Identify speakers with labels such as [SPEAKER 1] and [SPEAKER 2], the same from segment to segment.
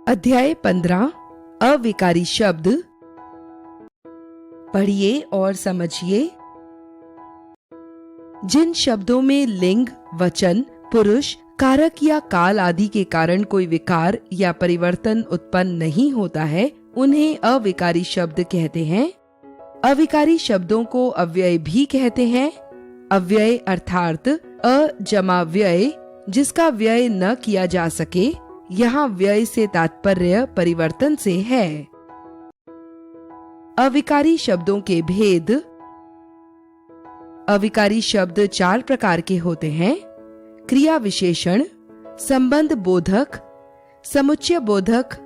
[SPEAKER 1] अध्याय 15 अविकारी शब्द। पढ़िए और समझिए। जिन शब्दों में लिंग, वचन, पुरुष, कारक या काल आदि के कारण कोई विकार या परिवर्तन उत्पन्न नहीं होता है, उन्हें अविकारी शब्द कहते हैं। अविकारी शब्दों को अव्यय भी कहते हैं। अव्यय अर्थात अ जमा व्यय, जिसका व्यय न किया जा सके। यहाँ व्यय से तात्पर्य परिवर्तन से है। अविकारी शब्दों के भेद। अविकारी शब्द 4 प्रकार के होते हैं: क्रिया विशेषण, संबंध बोधक, समुच्चय बोधक,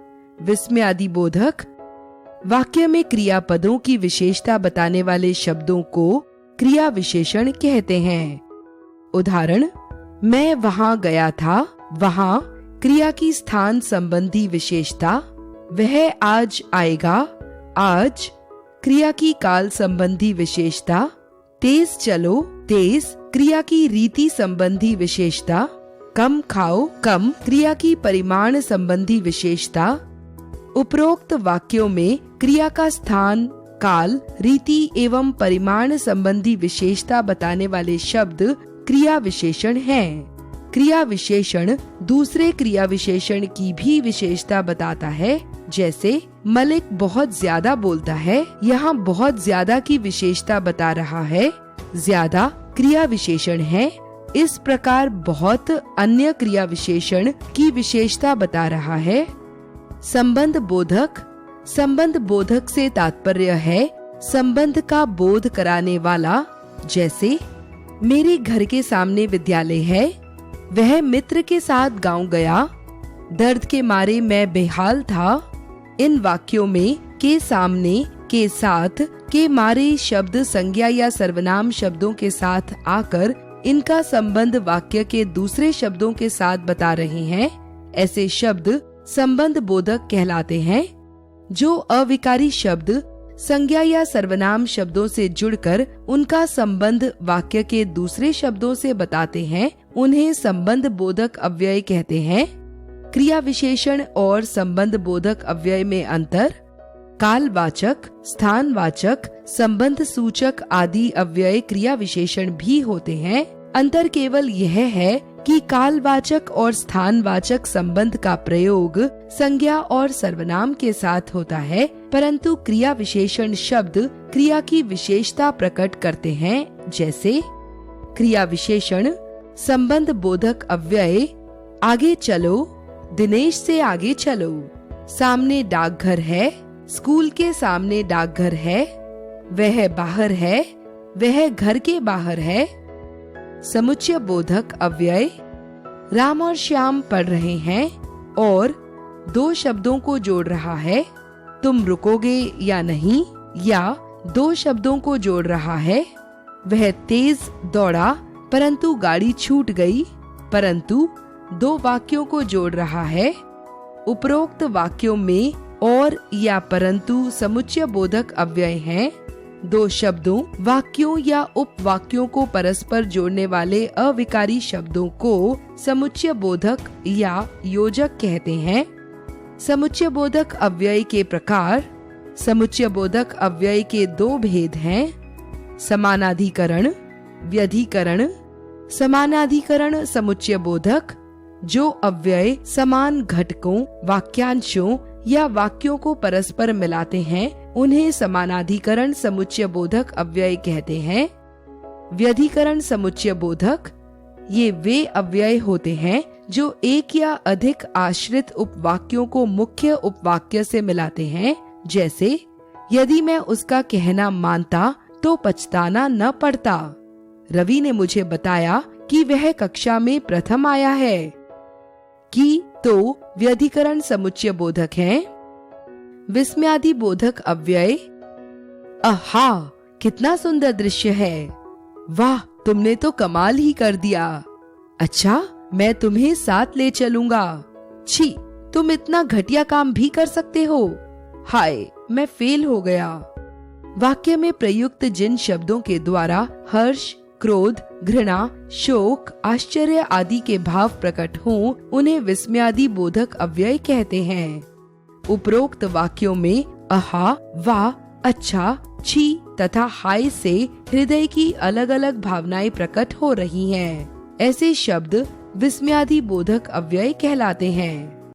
[SPEAKER 1] विस्मयादि बोधक। वाक्य में क्रियापदों की विशेषता बताने वाले शब्दों को क्रिया विशेषण कहते हैं। उदाहरण: मैं वहां गया था। वहां क्रिया की स्थान संबंधी विशेषता। वह आज आएगा। आज क्रिया की काल संबंधी विशेषता। तेज चलो। तेज क्रिया की रीति संबंधी विशेषता। कम खाओ। कम क्रिया की परिमाण संबंधी विशेषता। उपरोक्त वाक्यों में क्रिया का स्थान, काल, रीति एवं परिमाण संबंधी विशेषता बताने वाले शब्द क्रिया विशेषण हैं। क्रिया विशेषण दूसरे क्रिया विशेषण की भी विशेषता बताता है। जैसे मलिक बहुत ज्यादा बोलता है, यहाँ बहुत ज्यादा की विशेषता बता रहा है। ज्यादा क्रिया विशेषण है। इस प्रकार बहुत अन्य क्रिया विशेषण की विशेषता बता रहा है। संबंध बोधक। संबंध बोधक से तात्पर्य है संबंध का बोध कराने वाला। जैसे मेरे घर के सामने विद्यालय है। वह मित्र के साथ गांव गया। दर्द के मारे मैं बेहाल था। इन वाक्यों में के सामने, के साथ, के मारे शब्द संज्ञा या सर्वनाम शब्दों के साथ आकर इनका संबंध वाक्य के दूसरे शब्दों के साथ बता रहे हैं। ऐसे शब्द संबंध बोधक कहलाते हैं। जो अविकारी शब्द संज्ञा या सर्वनाम शब्दों से जुड़कर उनका संबंध वाक्य के दूसरे शब्दों से बताते हैं, उन्हें संबंध बोधक अव्यय कहते हैं। क्रिया विशेषण और संबंध बोधक अव्यय में अंतर। कालवाचक, स्थानवाचक, संबंध सूचक आदि अव्यय क्रिया विशेषण भी होते हैं। अंतर केवल यह है कि कालवाचक और स्थानवाचक संबंध का प्रयोग संज्ञा और सर्वनाम के साथ होता है, परंतु क्रिया विशेषण शब्द क्रिया की विशेषता प्रकट करते हैं। जैसे क्रिया विशेषण संबंध बोधक अव्यय। आगे चलो। दिनेश से आगे चलो। सामने डाकघर है। स्कूल के सामने डाकघर है। वह बाहर है। वह घर के बाहर है। समुच्चय बोधक अव्यय। राम और श्याम पढ़ रहे हैं और 2 शब्दों को जोड़ रहा है। तुम रुकोगे या नहीं, या 2 शब्दों को जोड़ रहा है। वह तेज दौड़ा परंतु गाड़ी छूट गई। परंतु 2 वाक्यों को जोड़ रहा है। उपरोक्त वाक्यों में और या परंतु समुच्चय बोधक अव्यय हैं। 2 शब्दों, वाक्यों या उपवाक्यों को परस्पर जोड़ने वाले अविकारी शब्दों को समुच्चय बोधक या योजक कहते हैं। समुच्चय बोधक अव्यय के प्रकार। समुच्चय बोधक अव्यय के 2 भेद हैं: समानाधिकरण, व्यधिकरण। समानाधिकरण समुच्चय बोधक, जो अव्यय समान घटकों, वाक्यांशों या वाक्यों को परस्पर मिलाते हैं, उन्हें समानाधिकरण समुच्चय बोधक अव्यय कहते हैं। व्यधिकरण समुच्चय बोधक, ये वे अव्यय होते हैं जो एक या अधिक आश्रित उपवाक्यों को मुख्य उपवाक्य से मिलाते हैं। जैसे यदि मैं उसका कहना मानता तो पछताना न पड़ता। रवि ने मुझे बताया कि वह कक्षा में प्रथम आया है। कि तो व्यधिकरण समुच्चय बोधक हैं। विस्मयादि बोधक अव्यय। आहा, कितना सुंदर दृश्य है। वाह, तुमने तो कमाल ही कर दिया। अच्छा, मैं तुम्हें साथ ले चलूंगा। छी, तुम इतना घटिया काम भी कर सकते हो। हाय, मैं फेल हो गया। वाक्य में प्रयुक्त जिन शब्दों के द्वारा हर्ष, क्रोध, घृणा, शोक, आश्चर्य आदि के भाव प्रकट हों, उन्हें विस्मयादि बोधक अव्यय कहते हैं। उपरोक्त वाक्यों में आहा, वाह, अच्छा, छी तथा हाय से हृदय की अलग अलग भावनाएं प्रकट हो रही हैं। ऐसे शब्द विस्मयादि बोधक अव्यय कहलाते हैं।